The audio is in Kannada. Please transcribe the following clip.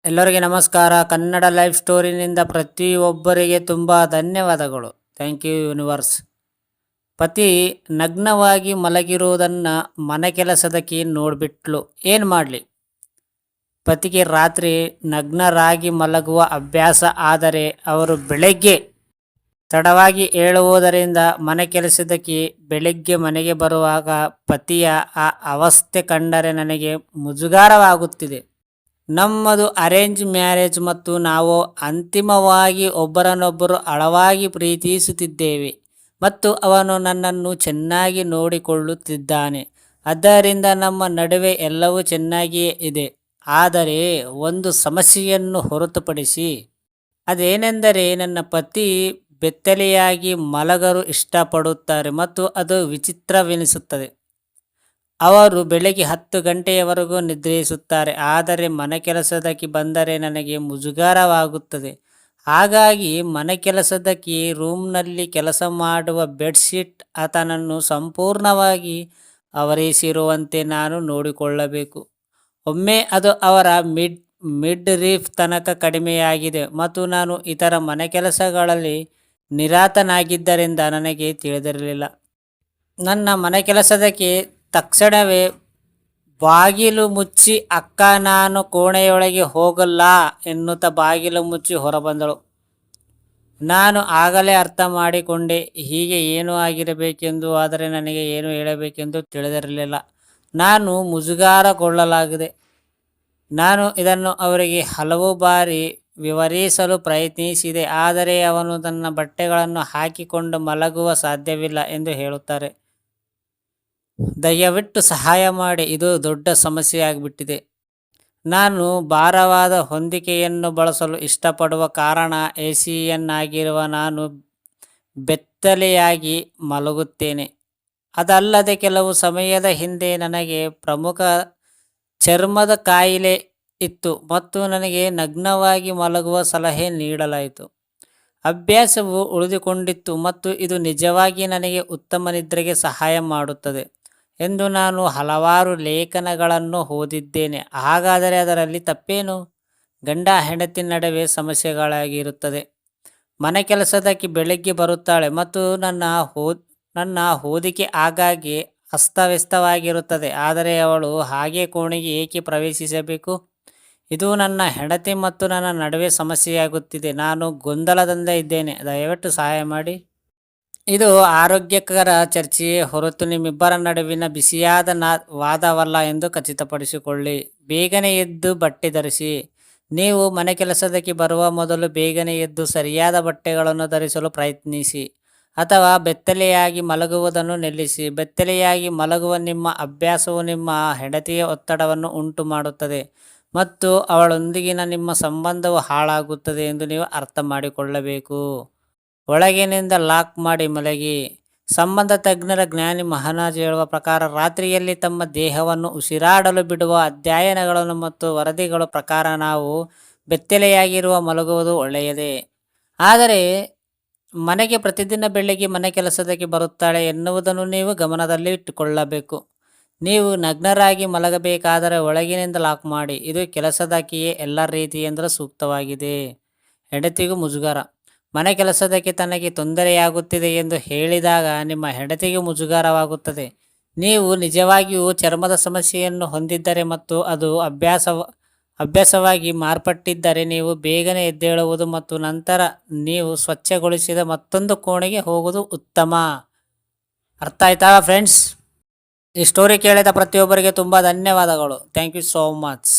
ಎಲ್ಲರಿಗೆ ನಮಸ್ಕಾರ. ಕನ್ನಡ ಲೈಫ್ ಸ್ಟೋರಿನಿಂದ ಪ್ರತಿಯೊಬ್ಬರಿಗೆ ತುಂಬ ಧನ್ಯವಾದಗಳು. Thank you universe. ಪತಿ ನಗ್ನವಾಗಿ ಮಲಗಿರುವುದನ್ನು ಮನೆ ಕೆಲಸದಕ್ಕೆ ನೋಡಿಬಿಟ್ಲು. ಏನು ಮಾಡಲಿ? ಪತಿಗೆ ರಾತ್ರಿ ನಗ್ನರಾಗಿ ಮಲಗುವ ಅಭ್ಯಾಸ, ಆದರೆ ಅವರು ಬೆಳಗ್ಗೆ ತಡವಾಗಿ ಏಳುವುದರಿಂದ ಮನೆ ಕೆಲಸದಕ್ಕೆ ಬೆಳಗ್ಗೆ ಮನೆಗೆ ಬರುವಾಗ ಪತಿಯ ಆ ಅವಸ್ಥೆ ಕಂಡರೆ ನನಗೆ ಮುಜುಗಾರವಾಗುತ್ತಿದೆ. ನಮ್ಮದು ಅರೇಂಜ್ ಮ್ಯಾರೇಜ್ ಮತ್ತು ನಾವು ಅಂತಿಮವಾಗಿ ಒಬ್ಬರನ್ನೊಬ್ಬರು ಆಳವಾಗಿ ಪ್ರೀತಿಸುತ್ತಿದ್ದೇವೆ ಮತ್ತು ಅವನು ನನ್ನನ್ನು ಚೆನ್ನಾಗಿ ನೋಡಿಕೊಳ್ಳುತ್ತಿದ್ದಾನೆ. ಆದ್ದರಿಂದ ನಮ್ಮ ನಡುವೆ ಎಲ್ಲವೂ ಚೆನ್ನಾಗಿಯೇ ಇದೆ. ಆದರೆ ಒಂದು ಸಮಸ್ಯೆಯನ್ನು ಹೊರತುಪಡಿಸಿ, ಅದೇನೆಂದರೆ ನನ್ನ ಪತಿ ಬೆತ್ತಲೆಯಾಗಿ ಮಲಗಲು ಇಷ್ಟಪಡುತ್ತಾರೆ ಮತ್ತು ಅದು ವಿಚಿತ್ರವೆನಿಸುತ್ತದೆ. ಅವರು ಬೆಳಗ್ಗೆ 10 ಗಂಟೆಯವರೆಗೂ ನಿದ್ರಿಸುತ್ತಾರೆ, ಆದರೆ ಮನೆ ಕೆಲಸದಕ್ಕೆ ಬಂದರೆ ನನಗೆ ಮುಜುಗರವಾಗುತ್ತದೆ. ಹಾಗಾಗಿ ಮನೆ ಕೆಲಸದಕ್ಕೆ ರೂಮ್ನಲ್ಲಿ ಕೆಲಸ ಮಾಡುವ ಬೆಡ್ಶೀಟ್ ಆತನನ್ನು ಸಂಪೂರ್ಣವಾಗಿ ಆವರಿಸಿರುವಂತೆ ನಾನು ನೋಡಿಕೊಳ್ಳಬೇಕು. ಒಮ್ಮೆ ಅದು ಅವರ ಮಿಡ್ ರೀಫ್ ತನಕ ಕಡಿಮೆಯಾಗಿದೆ ಮತ್ತು ನಾನು ಇತರ ಮನೆ ಕೆಲಸಗಳಲ್ಲಿ ನಿರತನಾಗಿದ್ದರಿಂದ ನನಗೆ ತಿಳಿದಿರಲಿಲ್ಲ. ನನ್ನ ಮನೆ ಕೆಲಸದಕ್ಕೆ ತಕ್ಷಣವೇ ಬಾಗಿಲು ಮುಚ್ಚಿ, ಅಕ್ಕ ನಾನು ಕೋಣೆಯೊಳಗೆ ಹೋಗಲ್ಲ ಎನ್ನುತ್ತಾ ಬಾಗಿಲು ಮುಚ್ಚಿ ಹೊರಬಂದಳು. ನಾನು ಆಗಲೇ ಅರ್ಥ ಮಾಡಿಕೊಂಡೆ ಹೀಗೆ ಏನೂ ಆಗಿರಬೇಕೆಂದು. ಆದರೆ ನನಗೆ ಏನು ಹೇಳಬೇಕೆಂದು ತಿಳಿದಿರಲಿಲ್ಲ. ನಾನು ಮುಜುಗರಗೊಳ್ಳಲಾಗಿದೆ. ನಾನು ಇದನ್ನು ಅವರಿಗೆ ಹಲವು ಬಾರಿ ವಿವರಿಸಲು ಪ್ರಯತ್ನಿಸಿದೆ, ಆದರೆ ಅವನು ತನ್ನ ಬಟ್ಟೆಗಳನ್ನು ಹಾಕಿಕೊಂಡು ಮಲಗುವ ಸಾಧ್ಯವಿಲ್ಲ ಎಂದು ಹೇಳುತ್ತಾರೆ. ದಯವಿಟ್ಟು ಸಹಾಯ ಮಾಡಿ, ಇದು ದೊಡ್ಡ ಸಮಸ್ಯೆಯಾಗಿಬಿಟ್ಟಿದೆ. ನಾನು ಭಾರವಾದ ಹೊದಿಕೆಯನ್ನು ಬಳಸಲು ಇಷ್ಟಪಡುವ ಕಾರಣ ಏಸಿಯನ್ ಆಗಿರುವ ನಾನು ಬೆತ್ತಲೆಯಾಗಿ ಮಲಗುತ್ತೇನೆ. ಅದಲ್ಲದೆ ಕೆಲವು ಸಮಯದ ಹಿಂದೆ ನನಗೆ ಪ್ರಮುಖ ಚರ್ಮದ ಕಾಯಿಲೆ ಇತ್ತು ಮತ್ತು ನನಗೆ ನಗ್ನವಾಗಿ ಮಲಗುವ ಸಲಹೆ ನೀಡಲಾಯಿತು. ಅಭ್ಯಾಸವು ಉಳಿದುಕೊಂಡಿತ್ತು ಮತ್ತು ಇದು ನಿಜವಾಗಿ ನನಗೆ ಉತ್ತಮ ನಿದ್ರೆಗೆ ಸಹಾಯ ಮಾಡುತ್ತದೆ ಎಂದು ನಾನು ಹಲವಾರು ಲೇಖನಗಳನ್ನು ಓದಿದ್ದೇನೆ. ಹಾಗಾದರೆ ಅದರಲ್ಲಿ ತಪ್ಪೇನು? ಗಂಡ ಹೆಂಡತಿ ನಡುವೆ ಸಮಸ್ಯೆಗಳಾಗಿರುತ್ತದೆ. ಮನೆ ಕೆಲಸದಕ್ಕೆ ಬೆಳಗ್ಗೆ ಬರುತ್ತಾಳೆ ಮತ್ತು ನನ್ನ ಹೊದಿಕೆ ಆಗಾಗ್ಗೆ ಅಸ್ತವ್ಯಸ್ತವಾಗಿರುತ್ತದೆ, ಆದರೆ ಅವಳು ಹಾಗೆ ಕೋಣೆಗೆ ಏಕೆ ಪ್ರವೇಶಿಸಬೇಕು? ಇದು ನನ್ನ ಹೆಂಡತಿ ಮತ್ತು ನನ್ನ ನಡುವೆ ಸಮಸ್ಯೆಯಾಗುತ್ತಿದೆ. ನಾನು ಗೊಂದಲದಿಂದ ಇದ್ದೇನೆ. ದಯವಿಟ್ಟು ಸಹಾಯ ಮಾಡಿ. ಇದು ಆರೋಗ್ಯಕರ ಚರ್ಚೆಯೇ ಹೊರತು ನಿಮ್ಮಿಬ್ಬರ ನಡುವಿನ ಬಿಸಿಯಾದ ವಾದವಲ್ಲ ಎಂದು ಖಚಿತಪಡಿಸಿಕೊಳ್ಳಿ. ಬೇಗನೆ ಎದ್ದು ಬಟ್ಟೆ ಧರಿಸಿ. ನೀವು ಮನೆ ಕೆಲಸದಕ್ಕೆ ಬರುವ ಮೊದಲು ಬೇಗನೆ ಎದ್ದು ಸರಿಯಾದ ಬಟ್ಟೆಗಳನ್ನು ಧರಿಸಲು ಪ್ರಯತ್ನಿಸಿ, ಅಥವಾ ಬೆತ್ತಲೆಯಾಗಿ ಮಲಗುವುದನ್ನು ನಿಲ್ಲಿಸಿ. ಬೆತ್ತಲೆಯಾಗಿ ಮಲಗುವ ನಿಮ್ಮ ಅಭ್ಯಾಸವು ನಿಮ್ಮ ಹೆಂಡತಿಯ ಒತ್ತಡವನ್ನು ಉಂಟು ಮಾಡುತ್ತದೆ ಮತ್ತು ಅವಳೊಂದಿಗಿನ ನಿಮ್ಮ ಸಂಬಂಧವು ಹಾಳಾಗುತ್ತದೆ ಎಂದು ನೀವು ಅರ್ಥ ಮಾಡಿಕೊಳ್ಳಬೇಕು. ಒಳಗಿನಿಂದ ಲಾಕ್ ಮಾಡಿ ಮಲಗಿ. ಸಂಬಂಧ ತಜ್ಞರ ಜ್ಞಾನಿ ಮಹಾರಾಜ್ ಹೇಳುವ ಪ್ರಕಾರ, ರಾತ್ರಿಯಲ್ಲಿ ತಮ್ಮ ದೇಹವನ್ನು ಉಸಿರಾಡಲು ಬಿಡುವ ಅಧ್ಯಯನಗಳು ಮತ್ತು ವರದಿಗಳ ಪ್ರಕಾರ ನಾವು ಬೆತ್ತಲೆಯಾಗಿರುವ ಮಲಗುವುದು ಒಳ್ಳೆಯದೇ. ಆದರೆ ಮನೆಗೆ ಪ್ರತಿದಿನ ಬೆಳಗ್ಗೆ ಮನೆ ಕೆಲಸದಕ್ಕೆ ಬರುತ್ತಾಳೆ ಎನ್ನುವುದನ್ನು ನೀವು ಗಮನದಲ್ಲಿ ಇಟ್ಟುಕೊಳ್ಳಬೇಕು. ನೀವು ನಗ್ನರಾಗಿ ಮಲಗಬೇಕಾದರೆ ಒಳಗಿನಿಂದ ಲಾಕ್ ಮಾಡಿ. ಇದು ಕೆಲಸದಕ್ಕೆಯೇ ಎಲ್ಲ ರೀತಿಯಿಂದ ಸೂಕ್ತವಾಗಿದೆ. ಹೆಂಡತಿಗೂ ಮುಜುಗರ. ಮನೆ ಕೆಲಸದಕ್ಕೆ ತನಗೆ ತೊಂದರೆಯಾಗುತ್ತಿದೆ ಎಂದು ಹೇಳಿದಾಗ ನಿಮ್ಮ ಹೆಂಡತಿಗೆ ಮುಜುಗರವಾಗುತ್ತದೆ. ನೀವು ನಿಜವಾಗಿಯೂ ಚರ್ಮದ ಸಮಸ್ಯೆಯನ್ನು ಹೊಂದಿದ್ದರೆ ಮತ್ತು ಅದು ಅಭ್ಯಾಸವಾಗಿ ಮಾರ್ಪಟ್ಟಿದ್ದರೆ ನೀವು ಬೇಗನೆ ಎದ್ದೇಳುವುದು ಮತ್ತು ನಂತರ ನೀವು ಸ್ವಚ್ಛಗೊಳಿಸಿದ ಮತ್ತೊಂದು ಕೋಣೆಗೆ ಹೋಗುವುದು ಉತ್ತಮ. ಅರ್ಥ ಆಯ್ತಾ ಫ್ರೆಂಡ್ಸ್? ಈ ಸ್ಟೋರಿ ಕೇಳಿದ ಪ್ರತಿಯೊಬ್ಬರಿಗೆ ತುಂಬ ಧನ್ಯವಾದಗಳು. Thank you so much.